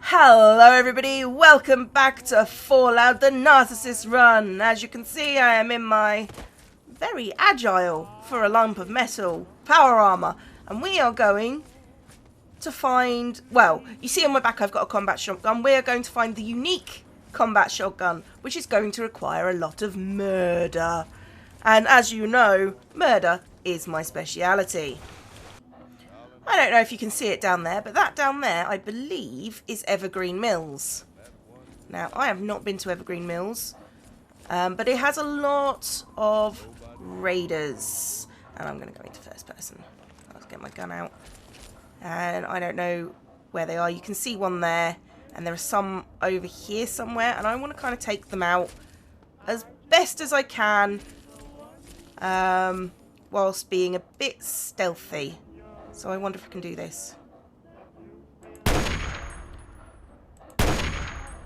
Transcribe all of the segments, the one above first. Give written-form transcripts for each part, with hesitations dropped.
Hello everybody, welcome back to Fallout the Narcissist run. As you can see, I am in my very agile, for a lump of metal, power armor. And we are going to find, well, you see on my back I've got a combat shotgun. We are going to find the unique combat shotgun, which is going to require a lot of murder. And as you know, murder is my speciality. I don't know if you can see it down there, but that down there, I believe, is Evergreen Mills. Now, I have not been to Evergreen Mills, but it has a lot of raiders. And I'm going to go into first person. I'll get my gun out. And I don't know where they are. You can see one there, and there are some over here somewhere, and I want to kind of take them out as best as I can, whilst being a bit stealthy. So I wonder if I can do this.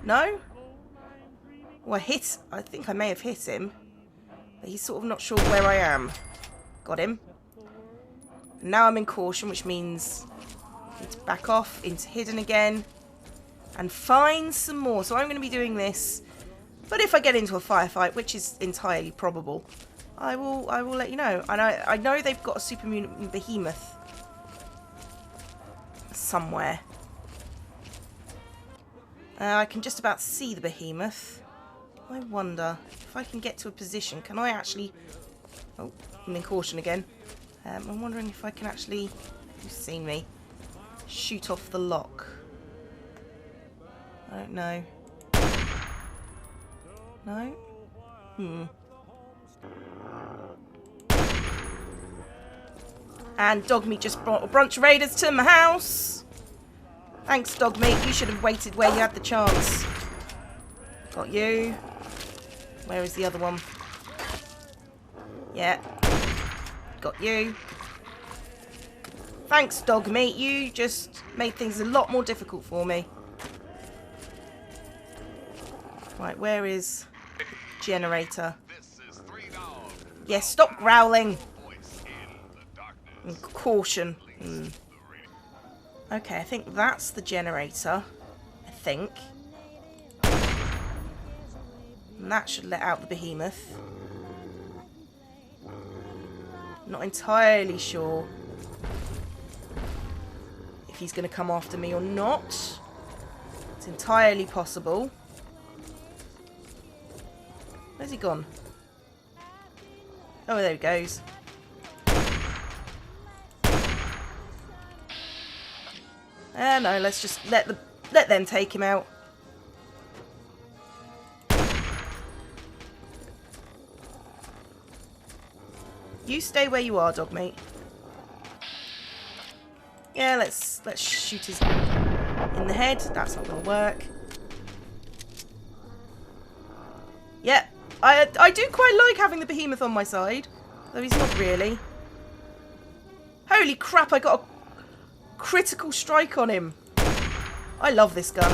No? Well, I think I may have hit him. But he's sort of not sure where I am. Got him. And now I'm in caution, which means I need to back off into hidden again. And find some more. So I'm going to be doing this. But if I get into a firefight, which is entirely probable, I will let you know. And I know they've got a super mutant behemoth somewhere. I can just about see the behemoth. I wonder if I can get to a position. Can I actually... Oh, I'm in caution again. I'm wondering if I can actually... You've seen me. Shoot off the lock. I don't know. No? And Dogmeat just brought a bunch of raiders to my house. Thanks, Dogmeat. You should have waited where you had the chance. Got you. Where is the other one? Yeah. Got you. Thanks, Dogmeat. You just made things a lot more difficult for me. Right, where is generator? Yes, stop growling. And caution. Okay, I think that's the generator. I think. And that should let out the behemoth. Not entirely sure if he's going to come after me or not. It's entirely possible. Where's he gone? Oh, there he goes. No, let's just let them take him out. You stay where you are, Dogmeat. Yeah, let's shoot his in the head. That's not gonna work. Yeah, I do quite like having the behemoth on my side, though he's not really. Holy crap! I got a critical strike on him. I love this gun.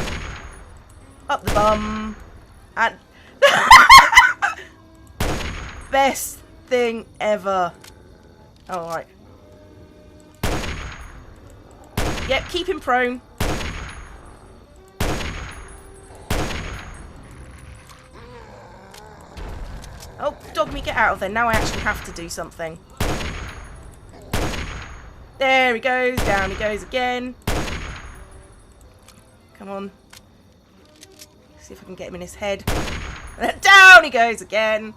Up the bum. And best thing ever. Alright. Yep, keep him prone. Oh, Dogmeat, get out of there. Now I actually have to do something. There he goes. Down he goes again. Come on. See if I can get him in his head. Down he goes again.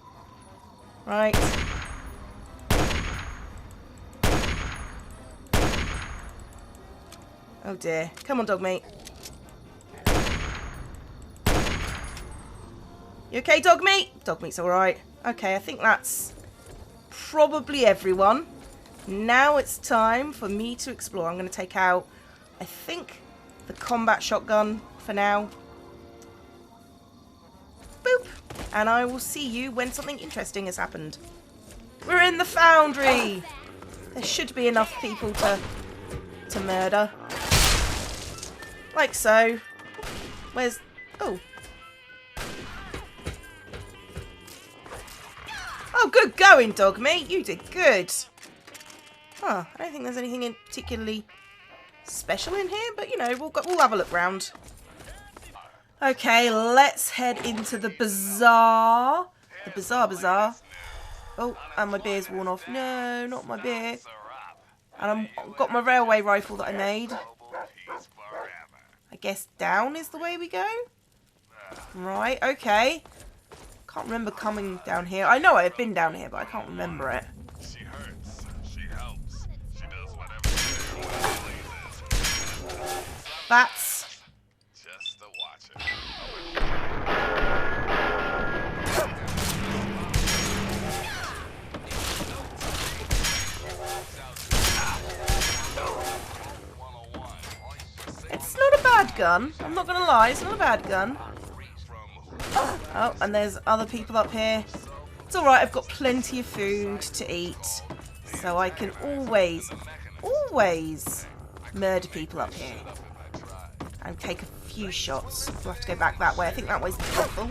Right. Oh dear. Come on, Dogmeat. You okay, Dogmeat? Dogmeat's alright. Okay, I think that's probably everyone. Now it's time for me to explore. I'm going to take out, I think, the combat shotgun for now. Boop. And I will see you when something interesting has happened. We're in the Foundry. There should be enough people to murder. Like so. Where's... Oh. Oh, good going, Dogmeat. You did good. Huh, I don't think there's anything in particularly special in here, but you know, we'll have a look round. Okay, let's head into the bazaar. The bazaar. Oh, and my beer's worn off. No, not my beer. And I've got my railway rifle that I made. I guess down is the way we go? Right, okay. Can't remember coming down here. I know I've been down here, but I can't remember it. She hurts. She helps. She does whatever pleases. That's... Just to watch it. It's not a bad gun. I'm not going to lie, it's not a bad gun. Oh, and there's other people up here. It's alright, I've got plenty of food to eat. So I can always murder people up here. And take a few shots. We'll have to go back that way. I think that way's the brothel.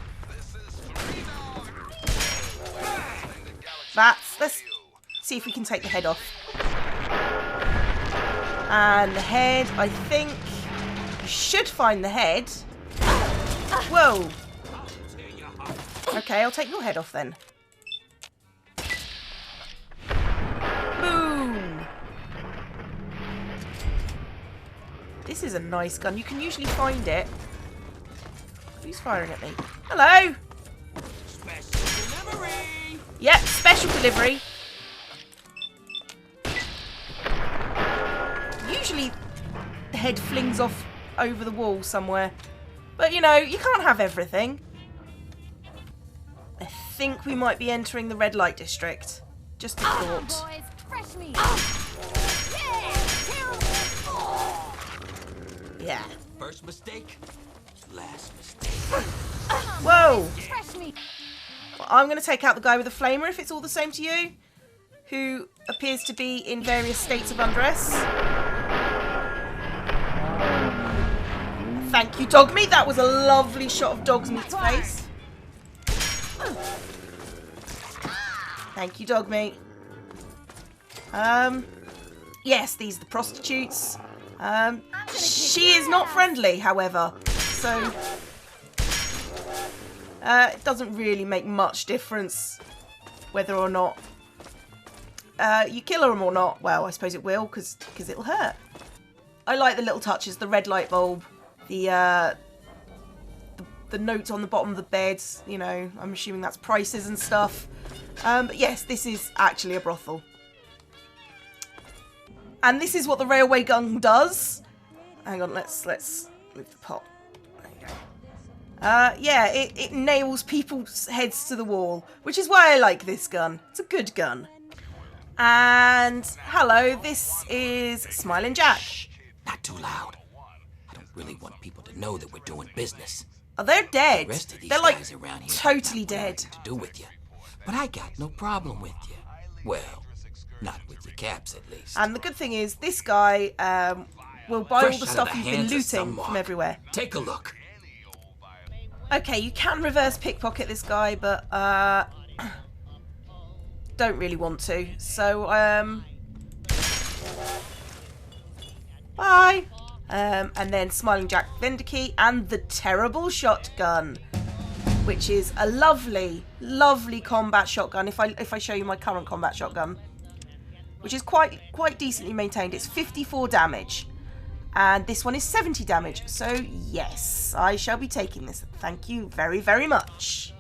Let's see if we can take the head off. And the head, I think you should find the head. Whoa. Okay, I'll take your head off then. Boom. This is a nice gun. You can usually find it. Who's firing at me? Hello. Special delivery. Yep, special delivery. Usually the head flings off over the wall somewhere. But you know, you can't have everything. I think we might be entering the red light district. Just a thought. Boys, fresh meat. Yeah. First mistake, last mistake. Whoa. Fresh meat. Well, I'm going to take out the guy with the flamer if it's all the same to you. Who appears to be in various states of undress. Thank you, Dogmeat. That was a lovely shot of Dogmeat's face. Thank you, Dogmeat. Yes, these are the prostitutes. She is not friendly, however. So, it doesn't really make much difference whether or not you kill her or not. Well, I suppose it will, because it'll hurt. I like the little touches, the red light bulb, the notes on the bottom of the bed. You know, I'm assuming that's prices and stuff. But yes, this is actually a brothel. And this is what the railway gun does. Hang on, let's move the pot. There you go. Yeah, it nails people's heads to the wall, which is why I like this gun. It's a good gun. And hello, this is Smiling Jack. Shh, not too loud. I don't really want people to know that we're doing business. Oh, they're dead. The rest of these They're like guys around here totally have dead. nothing to do with you. But I got no problem with you. Well, not with your caps at least. And the good thing is, this guy will buy Fresh all the out stuff of the you've been hands of some looting mob. from everywhere. Take a look. Okay, you can reverse pickpocket this guy, but don't really want to. So, bye. And then Smiling Jack vendor key and the terrible shotgun, which is a lovely, lovely combat shotgun. If I show you my current combat shotgun, which is quite decently maintained. It's 54 damage. And this one is 70 damage. So, yes, I shall be taking this. Thank you very, very much.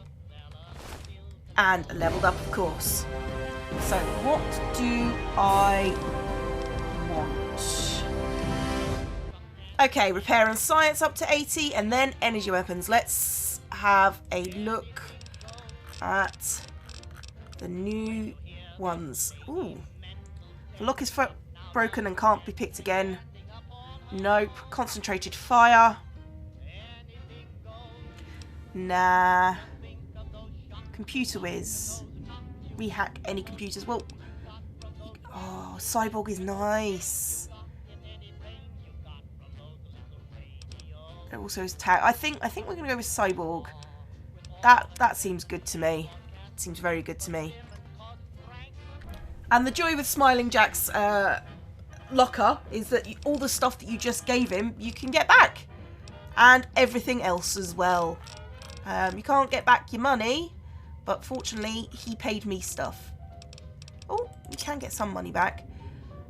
And leveled up, of course. So, what do I want? Okay, repair and science up to 80. And then energy weapons. Let's have a look at the new ones. Ooh. The lock is broken and can't be picked again. Nope. Concentrated fire. Nah. Computer whiz. Rehack any computers. Well, oh, cyborg is nice. There also is tag. I think we're gonna go with cyborg. That seems good to me. It seems very good to me. And the joy with Smiling Jack's locker is that all the stuff that you just gave him, you can get back. and everything else as well. You can't get back your money, but fortunately he paid me stuff. Oh, we can get some money back.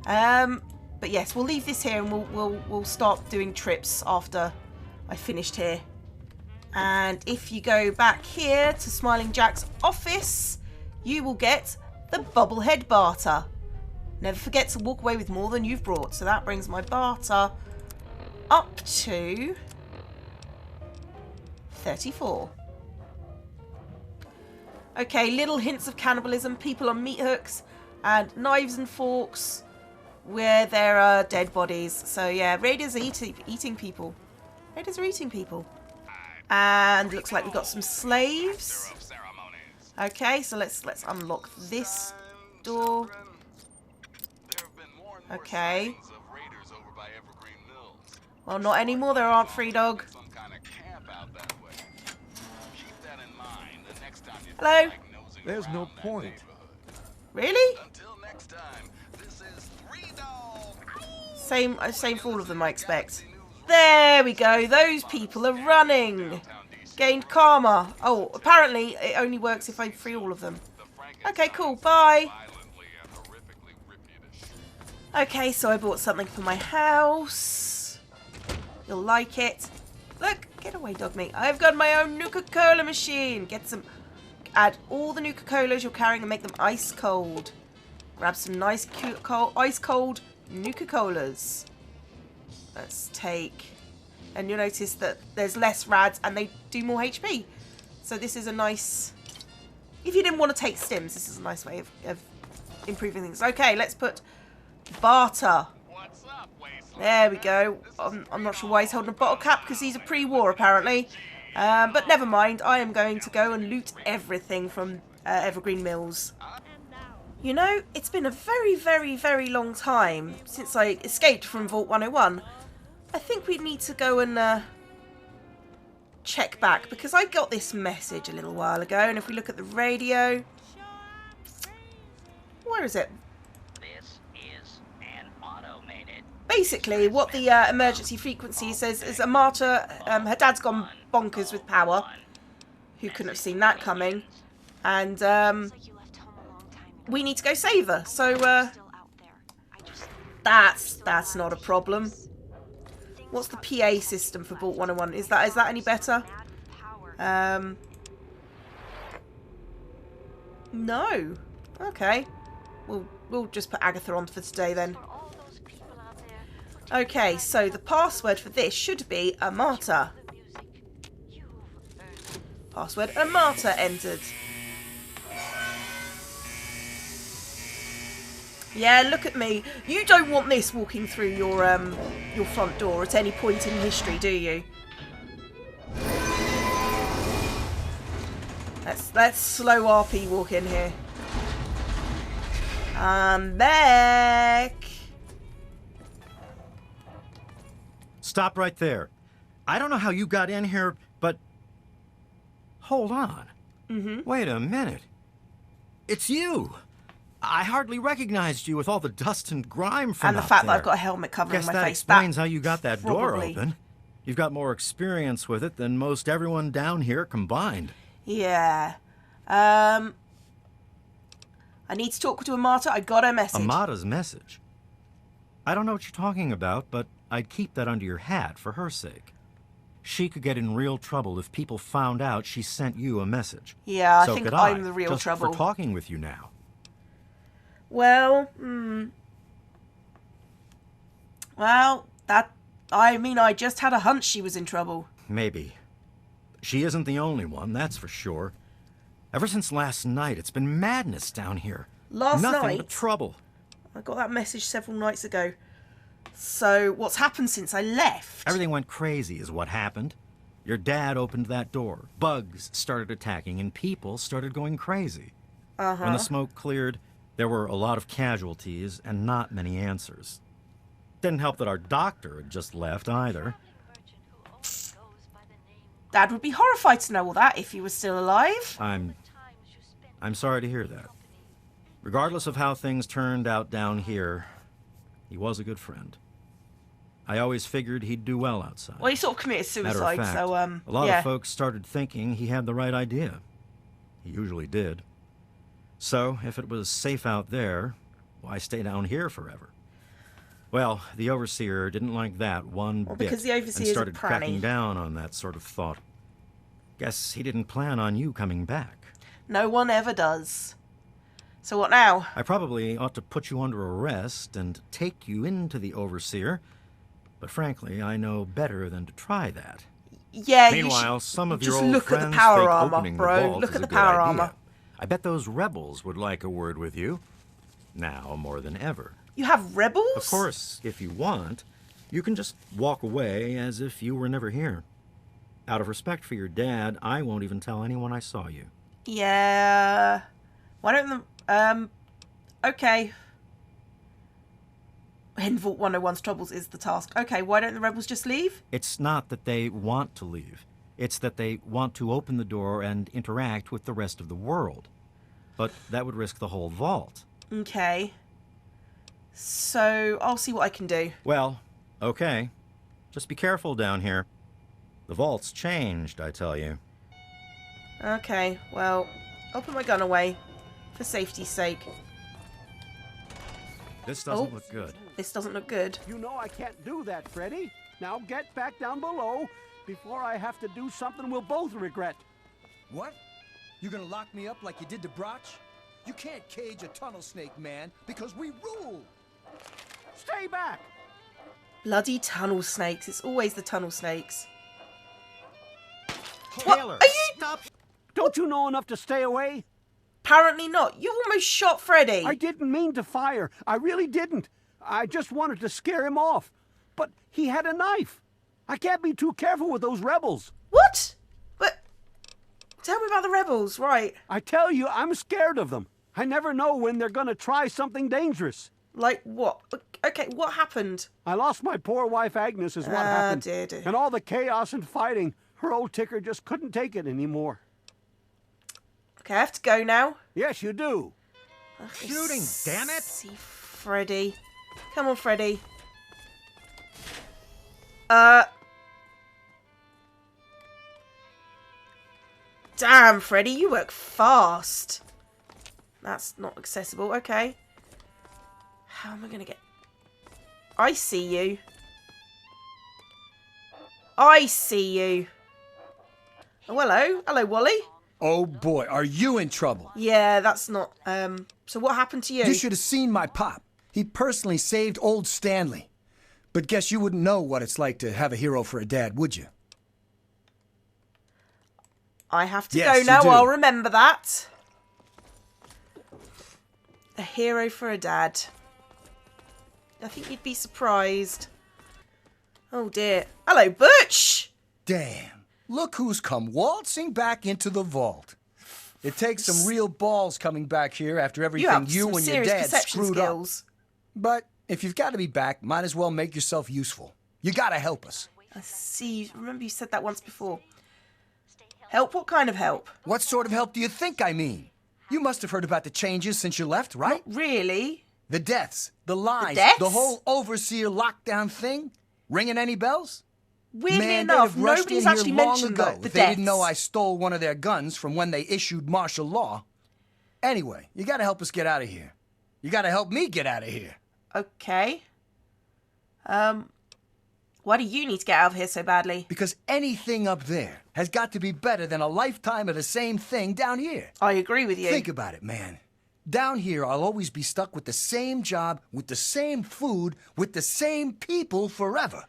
But yes, we'll leave this here and we'll start doing trips after I finished here. And if you go back here to Smiling Jack's office, you will get the bobblehead barter. Never forget to walk away with more than you've brought. So that brings my barter up to 34. Okay, little hints of cannibalism. People on meat hooks and knives and forks where there are dead bodies. So yeah, raiders are eating people. Raiders are eating people. And looks like we've got some slaves. Okay, so let's unlock this door. Okay. Well, not anymore. There aren't, free dog. Hello. There's no point. Really? Same for all of them, I expect. There we go. Those people are running. Gained karma. Oh, apparently it only works if I free all of them. Okay, cool. Bye. Okay, so I bought something for my house. You'll like it. Look, get away, dog meat. I've got my own Nuka-Cola machine. Get some. Add all the Nuka-Colas you're carrying and make them ice cold. Grab some nice ice cold Nuka-Colas. Let's take, and you'll notice that there's less rads and they do more HP. So this is a nice, if you didn't want to take stims, this is a nice way of improving things. Okay, let's put barter. There we go. I'm not sure why he's holding a bottle cap, because he's a pre-war apparently. But never mind, I am going to go and loot everything from Evergreen Mills. You know, it's been a very, very, very long time since I escaped from Vault 101. I think we need to go and check back, because I got this message a little while ago, and if we look at the radio, where is it? This is an automated. Basically, what the emergency frequency says is Amata, her dad's gone bonkers with power. Who couldn't have seen that coming? And we need to go save her. So that's not a problem. What's the PA system for Vault 101? Is that any better? No. Okay. We'll just put Agatha on for today then. Okay, so the password for this should be Amata. Password Amata entered. Yeah, look at me. You don't want this walking through your front door at any point in history, do you? Let's slow RP walk in here. I'm back. Stop right there. I don't know how you got in here, but hold on. Wait a minute. It's you. I hardly recognized you with all the dust and grime from And the out fact there. that I've got a helmet covering Guess my that face. explains how you got that door probably. open. You've got more experience with it than most everyone down here combined. Yeah. I need to talk to Amata. I got her message. Amata's message? I don't know what you're talking about, but I'd keep that under your hat for her sake. She could get in real trouble if people found out she sent you a message. Yeah, I So think could I'm the real just trouble. for talking with you now. Well, well, I just had a hunch she was in trouble. Maybe. She isn't the only one, that's for sure. Ever since last night, it's been madness down here. Last Nothing night? but trouble. I got that message several nights ago. So, what's happened since I left? Everything went crazy is what happened. Your dad opened that door. Bugs started attacking and people started going crazy. When the smoke cleared, there were a lot of casualties and not many answers. Didn't help that our doctor had just left either. Dad would be horrified to know all that if he was still alive. I'm sorry to hear that. Regardless of how things turned out down here, he was a good friend. I always figured he'd do well outside. Well, he sort of committed Matter suicide, of fact, so, a lot yeah. of folks started thinking he had the right idea. He usually did. So, if it was safe out there, why stay down here forever? Well, the Overseer didn't like that one bit, because the Overseer's and started a pranny. cracking down on that sort of thought. Guess he didn't plan on you coming back. No one ever does. So what now? I probably ought to put you under arrest and take you into the Overseer, but frankly, I know better than to try that. Yeah, Meanwhile, some of your just old look at friends the power think armor, opening the bro. vault Look is at a the good power idea. armor. I bet those rebels would like a word with you. Now more than ever. You have rebels? Of course, if you want, you can just walk away as if you were never here. Out of respect for your dad, I won't even tell anyone I saw you. Yeah. Why don't the... Okay. In Vault 101's troubles is the task. Okay, why don't the rebels just leave? It's not that they want to leave. It's that they want to open the door and interact with the rest of the world. But that would risk the whole vault. Okay. So, I'll see what I can do. Well, okay. Just be careful down here. The vault's changed, I tell you. Okay, well, I'll put my gun away. For safety's sake. This doesn't Oh. look good. This doesn't look good. You know I can't do that, Freddy. Now get back down below before I have to do something we'll both regret. What? You gonna lock me up like you did to Butch? You can't cage a tunnel snake, man, because we rule! Stay back! Bloody tunnel snakes. It's always the tunnel snakes. Taylor, Are you... stop! Don't you know enough to stay away? Apparently not. You almost shot Freddy. I didn't mean to fire. I really didn't. I just wanted to scare him off. But he had a knife. I can't be too careful with those rebels. What? But... Tell me about the rebels, right. I tell you, I'm scared of them. I never know when they're gonna try something dangerous. Like what? Okay, what happened? I lost my poor wife Agnes is what happened. Dear. And all the chaos and fighting. Her old ticker just couldn't take it anymore. Okay, I have to go now. Yes, you do. Shooting, damn it! See Freddy. Come on, Freddy. Damn, Freddy, you work fast. That's not accessible. Okay. How am I going to get... I see you. I see you. Oh, hello. Hello, Wally. Oh boy, are you in trouble? Yeah, that's not... So what happened to you? You should have seen my pop. He personally saved old Stanley. But guess you wouldn't know what it's like to have a hero for a dad, would you? I have to Yes, go you now. do. I'll remember that. A hero for a dad. I think you'd be surprised. Oh dear. Hello, Butch! Damn. Look who's come waltzing back into the vault. It takes some real balls coming back here after You everything have you some and your serious dad perception screwed skills. up. But if you've got to be back, might as well make yourself useful. You gotta help us. I see. Remember you said that once before. Help? What kind of help? What sort of help do you think I mean? You must have heard about the changes since you left, right? Not really. The deaths, the lies, deaths? the whole Overseer lockdown thing. Ringing any bells? Weirdly Man, they'd enough, have rushed nobody's in here actually long mentioned ago the if deaths. they didn't know I stole one of their guns from when they issued martial law. Anyway, you gotta help us get out of here. You gotta help me get out of here. Okay. Why do you need to get out of here so badly? Because anything up there has got to be better than a lifetime of the same thing down here. I agree with you. Think about it, man. Down here, I'll always be stuck with the same job, with the same food, with the same people forever.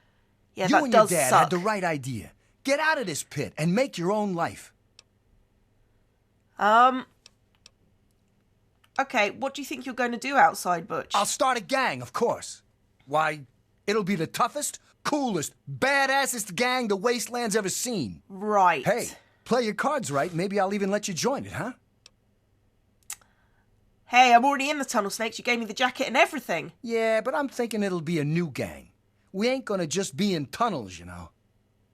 Yeah, You that and your does dad suck. had the right idea. Get out of this pit and make your own life. Okay, what do you think you're going to do outside, Butch? I'll start a gang, of course. Why, it'll be the toughest, coolest, badassest gang the Wasteland's ever seen. Right. Hey, play your cards right, maybe I'll even let you join it, huh? Hey, I'm already in the Tunnel Snakes. You gave me the jacket and everything. Yeah, but I'm thinking it'll be a new gang. We ain't gonna just be in tunnels, you know.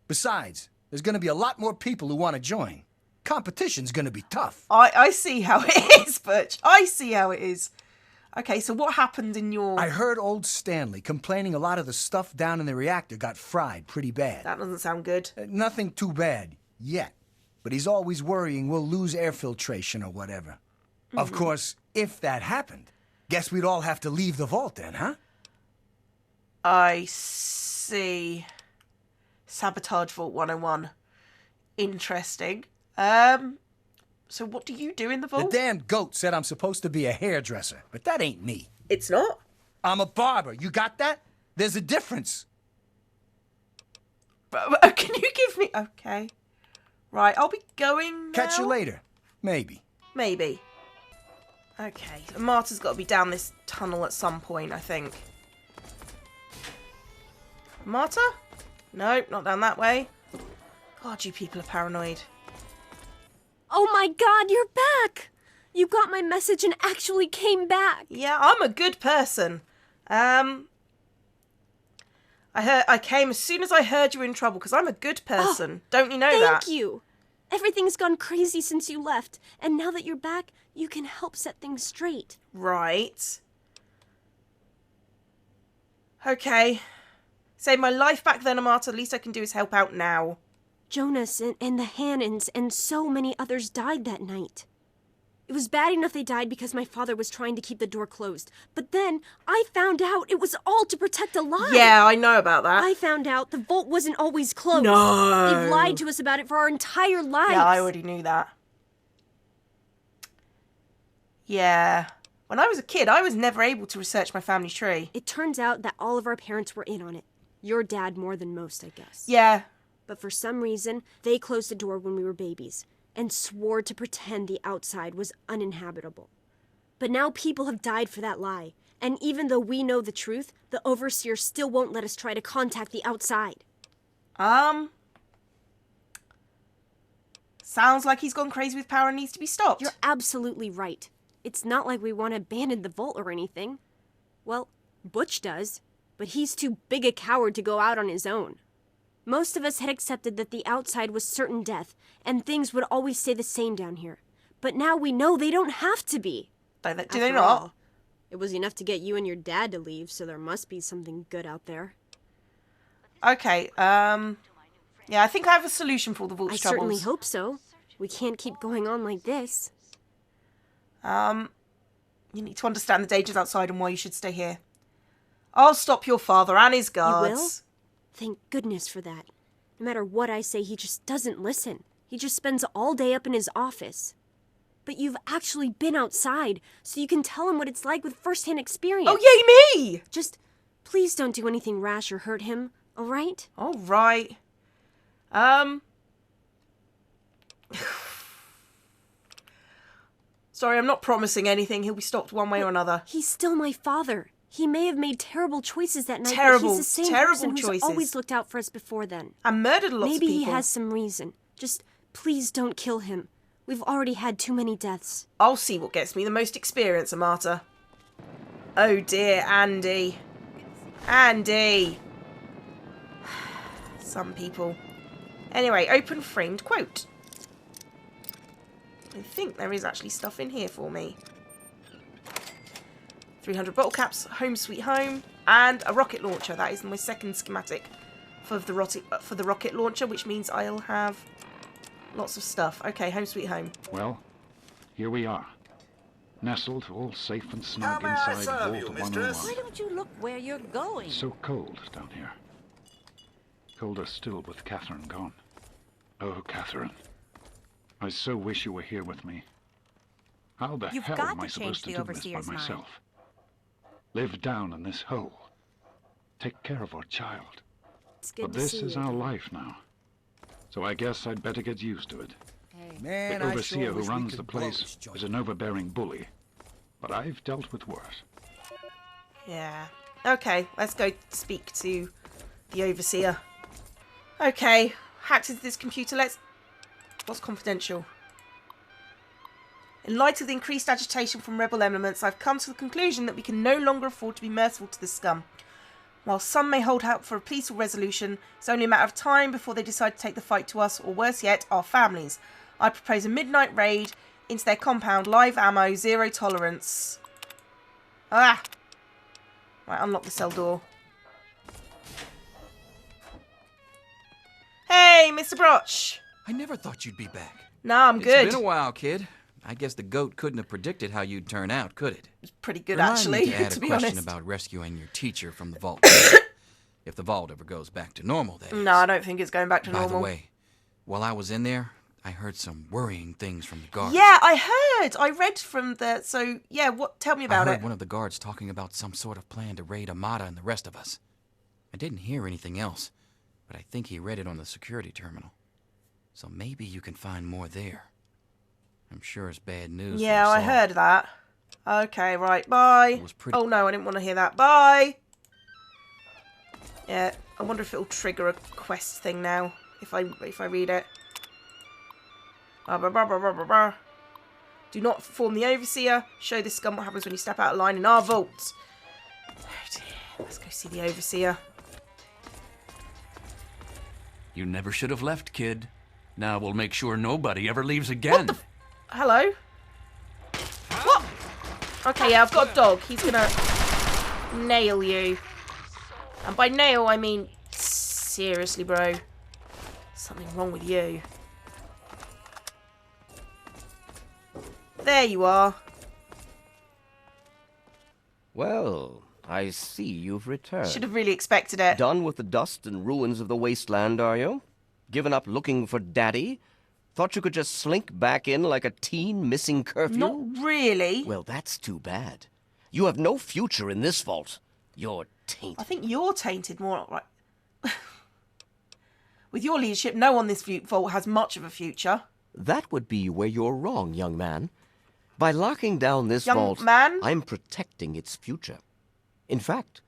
Besides, there's gonna be a lot more people who want to join. Competition's gonna be tough. I see how it is, Butch. I see how it is. Okay, so what happened in your... I heard old Stanley complaining a lot of the stuff down in the reactor got fried pretty bad. That doesn't sound good. Nothing too bad, yet. But he's always worrying we'll lose air filtration or whatever. Of course, if that happened, guess we'd all have to leave the vault then, huh? I see. Sabotage Vault 101. Interesting. So what do you do in the vault? The damn goat said I'm supposed to be a hairdresser, but that ain't me. It's not? I'm a barber. You got that? There's a difference. Can you give me... Okay. Right, I'll be going now. Catch you later. Maybe. Maybe. Okay, so Amata's got to be down this tunnel at some point, I think. Amata? Nope, not down that way. God, you people are paranoid. Oh my god, you're back! You got my message and actually came back. Yeah, I'm a good person. I came as soon as I heard you were in trouble, because I'm a good person. Don't you know that? Thank you. Everything's gone crazy since you left, and now that you're back, you can help set things straight. Right. Okay. Saved my life back then, Amata. The least I can do is help out now. Jonas and the Hannons and so many others died that night. It was bad enough they died because my father was trying to keep the door closed. But then I found out it was all to protect a lie. Yeah, I know about that. I found out the vault wasn't always closed. No. They've lied to us about it for our entire lives. Yeah, I already knew that. Yeah. When I was a kid, I was never able to research my family tree. It turns out that all of our parents were in on it. Your dad more than most, I guess. Yeah. But for some reason, they closed the door when we were babies and swore to pretend the outside was uninhabitable. But now people have died for that lie. And even though we know the truth, the Overseer still won't let us try to contact the outside. Sounds like he's gone crazy with power and needs to be stopped. You're absolutely right. It's not like we want to abandon the vault or anything. Well, Butch does, but he's too big a coward to go out on his own. Most of us had accepted that the outside was certain death, and things would always stay the same down here. But now we know they don't have to be. Do they After not? all, it was enough to get you and your dad to leave, so there must be something good out there. Okay, yeah, I think I have a solution for all the vault's I troubles. certainly hope so. We can't keep going on like this. You need to understand the dangers outside and why you should stay here. I'll stop your father and his guards. You will? Thank goodness for that. No matter what I say, he just doesn't listen. He just spends all day up in his office. But you've actually been outside, so you can tell him what it's like with first-hand experience. Oh, yay me! Just please don't do anything rash or hurt him, all right? All right. Sorry, I'm not promising anything. He'll be stopped one way or another. He's still my father. He may have made terrible choices that night, Terrible, but he's the same terrible person who's choices. always looked out for us before then. And murdered lots of people. Maybe he has some reason. Just please don't kill him. We've already had too many deaths. I'll see what gets me the most experience, Amata. Oh dear, Andy. Andy! Some people. Anyway, open framed quote. I think there is actually stuff in here for me. 300 bottle caps, home sweet home, and a rocket launcher. That is my second schematic for the rocket launcher, which means I'll have lots of stuff. Okay, home sweet home. Well, here we are. Nestled, all safe and snug inside Vault 101. Why don't you look where you're going? So cold down here. Colder still with Catherine gone. Oh, Catherine. I so wish you were here with me. How the You've hell got am I to change supposed to the do this Overseer's by mind. myself? Live down in this hole. Take care of our child. It's good But to this see is you. our life now. So I guess I'd better get used to it. Man, The I Overseer sure who wish we runs could the blow place this joint. is an overbearing bully. But I've dealt with worse. Yeah. Okay, let's go speak to the Overseer. Okay, hacked into this computer. What's confidential? In light of the increased agitation from rebel elements, I've come to the conclusion that we can no longer afford to be merciful to the scum. While some may hold out for a peaceful resolution, it's only a matter of time before they decide to take the fight to us, or worse yet, our families. I propose a midnight raid into their compound, live ammo, zero tolerance. Ah! Right, unlock the cell door. Hey, Mr. Butch. I never thought you'd be back. No, I'm good. It's been a while, kid. I guess the goat couldn't have predicted how you'd turn out, could it? It's pretty good, Remind actually, me to add to a be question honest. about rescuing your teacher from the vault. If the vault ever goes back to normal, that is. No, I don't think it's going back to By normal. the way, while I was in there, I heard some worrying things from the guards. Yeah, I heard. I read from the... So, yeah, what? Tell me about I heard it. one of the guards talking about some sort of plan to raid Amata and the rest of us. I didn't hear anything else, but I think he read it on the security terminal. So maybe you can find more there. I'm sure it's bad news. Yeah, for us I all. heard that. Okay, right, bye. It was pretty- Oh, no, I didn't want to hear that. Bye! Yeah, I wonder if it'll trigger a quest thing now, if I read it. Do not inform the Overseer. Show this scum what happens when you step out of line in our vault. Oh dear, let's go see the Overseer. You never should have left, kid. Now we'll make sure nobody ever leaves again. Hello? What? Okay, yeah, I've got a dog. He's gonna nail you. And by nail, I mean seriously, bro. Something wrong with you. There you are. Well, I see you've returned. Should have really expected it. Done with the dust and ruins of the wasteland, are you? Given up looking for Daddy? Thought you could just slink back in like a teen missing curfew? Not really. Well, that's too bad. You have no future in this vault. You're tainted. I think you're tainted more. Right. With your leadership, no one in this vault has much of a future. That would be where you're wrong, young man. By locking down this Young vault, man? I'm protecting its future. In fact,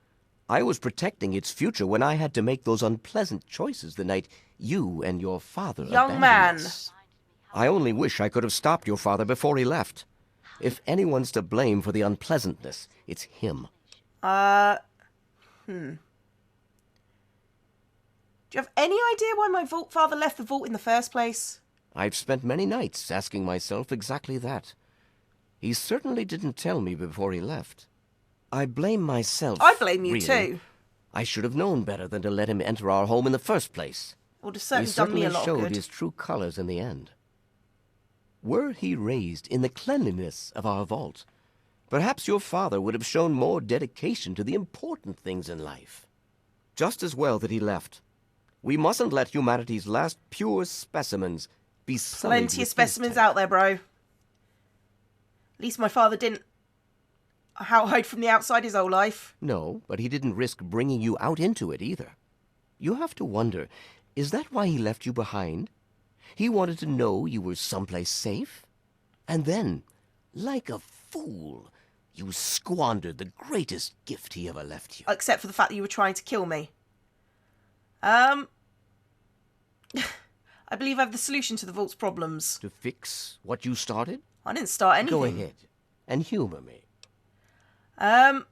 I was protecting its future when I had to make those unpleasant choices the night you and your father Young abandoned man. us. I only wish I could have stopped your father before he left. If anyone's to blame for the unpleasantness, it's him. Do you have any idea why my father left the vault in the first place? I've spent many nights asking myself exactly that. He certainly didn't tell me before he left. I blame myself. I blame you really. too. I should have known better than to let him enter our home in the first place. Would have He certainly done me certainly a lot of showed good. his true colors in the end. Were he raised in the cleanliness of our vault, perhaps your father would have shown more dedication to the important things in life. Just as well that he left. We mustn't let humanity's last pure specimens be sullied Plenty of with specimens his out there, bro. At least my father didn't hide from the outside his whole life. No, but he didn't risk bringing you out into it either. You have to wonder, is that why he left you behind? He wanted to know you were someplace safe? And then, like a fool, you squandered the greatest gift he ever left you. Except for the fact that you were trying to kill me. I believe I have the solution to the vault's problems. To fix what you started? I didn't start anything. Go ahead and humor me. The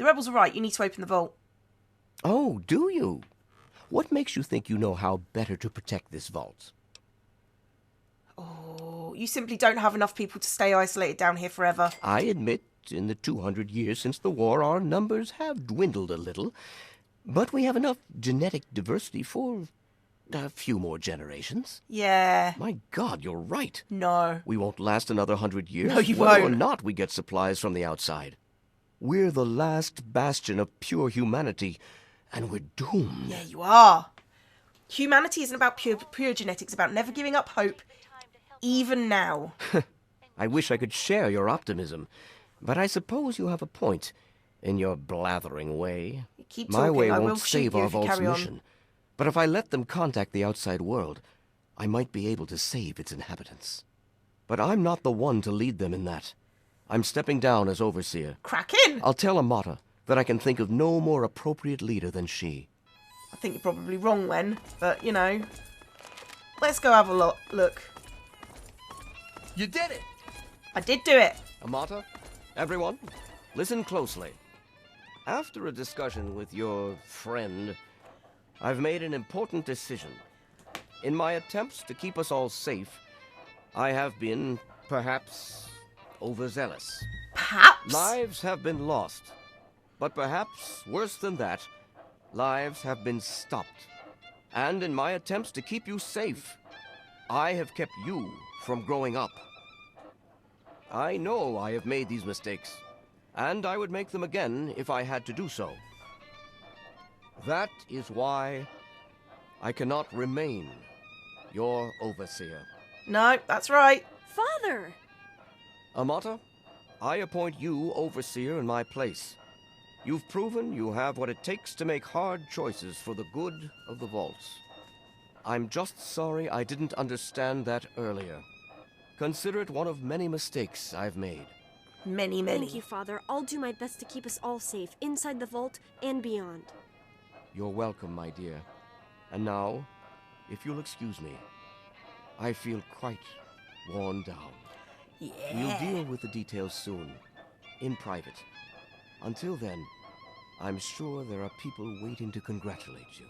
rebels are right. You need to open the vault. Oh, do you? What makes you think you know how better to protect this vault? Oh, you simply don't have enough people to stay isolated down here forever. I admit, in the 200 years since the war, our numbers have dwindled a little. But we have enough genetic diversity for a few more generations. Yeah. My God, you're right. No. We won't last another 100 years. No, you whether or won't. not we get supplies from the outside. We're the last bastion of pure humanity, and we're doomed. Yeah, you are. Humanity isn't about pure genetics, about never giving up hope, even now. I wish I could share your optimism, but I suppose you have a point in your blathering way. Keep My talking. way I won't will shoot save you our if you vault's carry on. mission. But if I let them contact the outside world, I might be able to save its inhabitants. But I'm not the one to lead them in that. I'm stepping down as Overseer. Crack in! I'll tell Amata that I can think of no more appropriate leader than she. I think you're probably wrong, Wen, but, you know. Let's go have a look. You did it! I did do it. Amata, everyone, listen closely. After a discussion with your friend, I've made an important decision. In my attempts to keep us all safe, I have been, perhaps, overzealous. Perhaps. Lives have been lost. But perhaps, worse than that, lives have been stopped. And in my attempts to keep you safe, I have kept you from growing up. I know I have made these mistakes, and I would make them again if I had to do so. That is why I cannot remain your overseer. No, that's right. Father! Amata, I appoint you overseer in my place. You've proven you have what it takes to make hard choices for the good of the vaults. I'm just sorry I didn't understand that earlier. Consider it one of many mistakes I've made. Many. Thank you, Father. I'll do my best to keep us all safe, inside the vault and beyond. You're welcome, my dear. And now, if you'll excuse me, I feel quite worn down. Yeah. We'll deal with the details soon, in private. Until then, I'm sure there are people waiting to congratulate you.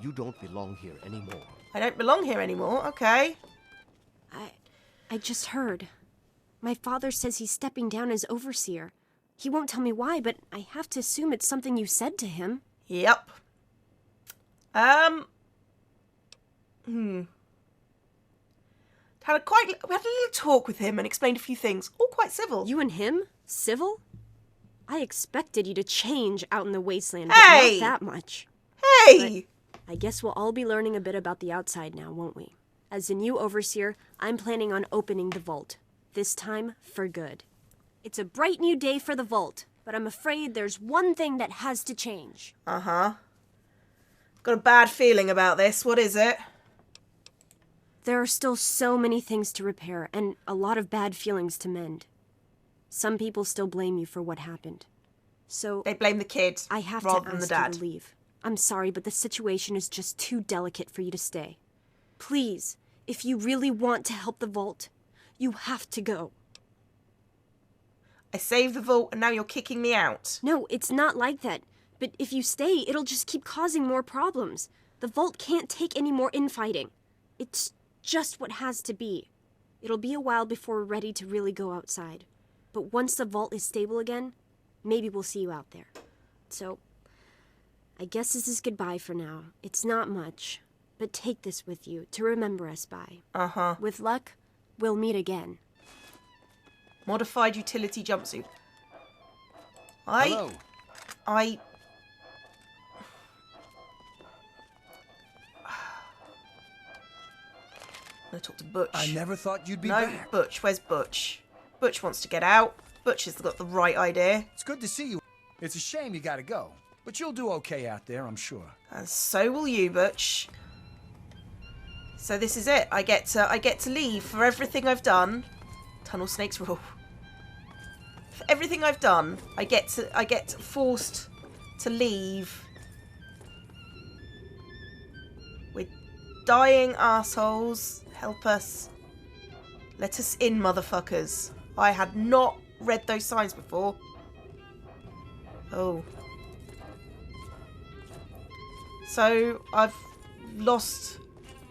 You don't belong here anymore. I don't belong here anymore, okay. I just heard. My father says he's stepping down as overseer. He won't tell me why, but I have to assume it's something you said to him. Yep. We had a little talk with him and explained a few things. All quite civil. You and him? Civil? I expected you to change out in the wasteland, Hey! but not that much. Hey! But I guess we'll all be learning a bit about the outside now, won't we? As the new overseer, I'm planning on opening the vault. This time, for good. It's a bright new day for the vault, but I'm afraid there's one thing that has to change. Uh-huh. Got a bad feeling about this. What is it? There are still so many things to repair, and a lot of bad feelings to mend. Some people still blame you for what happened. So they blame the kid I have rather to than the ask dad. you to leave. I'm sorry, but the situation is just too delicate for you to stay. Please, if you really want to help the vault, you have to go. I saved the vault and now you're kicking me out. No, it's not like that. But if you stay, it'll just keep causing more problems. The vault can't take any more infighting. It's just what has to be. It'll be a while before we're ready to really go outside. But once the vault is stable again, maybe we'll see you out there. So, I guess this is goodbye for now. It's not much, but take this with you to remember us by. Uh-huh. With luck, we'll meet again. Modified utility jumpsuit. Hello. I'm gonna talk to Butch. I never thought you'd be no, back. Butch. Where's Butch? Butch wants to get out. Butch has got the right idea. It's good to see you. It's a shame you gotta go. But you'll do okay out there, I'm sure. And so will you, Butch. So this is it. I get to leave for everything I've done. Tunnel snakes rule. For everything I've done, I get forced to leave with dying assholes. Help us. Let us in, motherfuckers. I had not read those signs before. Oh. So, I've lost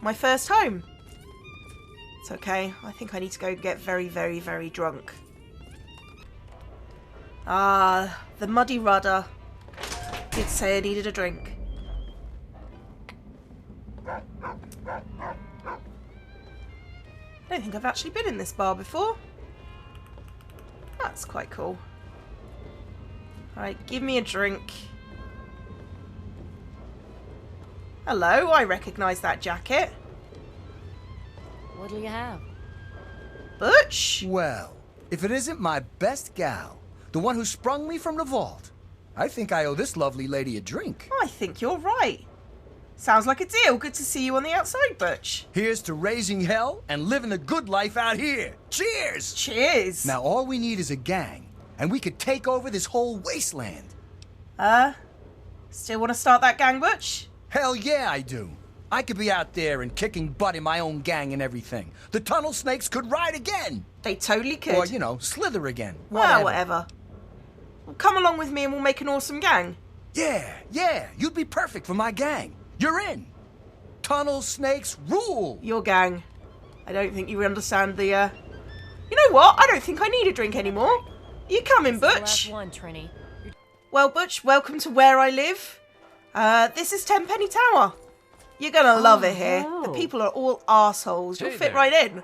my first home. It's okay. I think I need to go get very, very, very drunk. Ah, the muddy rudder did say I needed a drink. I don't think I've actually been in this bar before. That's quite cool. Alright, give me a drink. Hello, I recognise that jacket. What'll you have? Butch? Well, if it isn't my best gal, the one who sprung me from the vault, I think I owe this lovely lady a drink. I think you're right. Sounds like a deal. Good to see you on the outside, Butch. Here's to raising hell and living the good life out here. Cheers! Cheers! Now all we need is a gang, and we could take over this whole wasteland. Still want to start that gang, Butch? Hell yeah, I do. I could be out there and kicking butt in my own gang and everything. The tunnel snakes could ride again. They totally could. Or, you know, slither again. Well, whatever. Well, come along with me and we'll make an awesome gang. Yeah, you'd be perfect for my gang. You're in. Tunnel snakes rule. Your gang. I don't think you understand the You know what? I don't think I need a drink anymore. You coming, Butch? Well, Butch, welcome to where I live. This is Tenpenny Tower. You're gonna love it here. The people are all arseholes. You'll fit right in.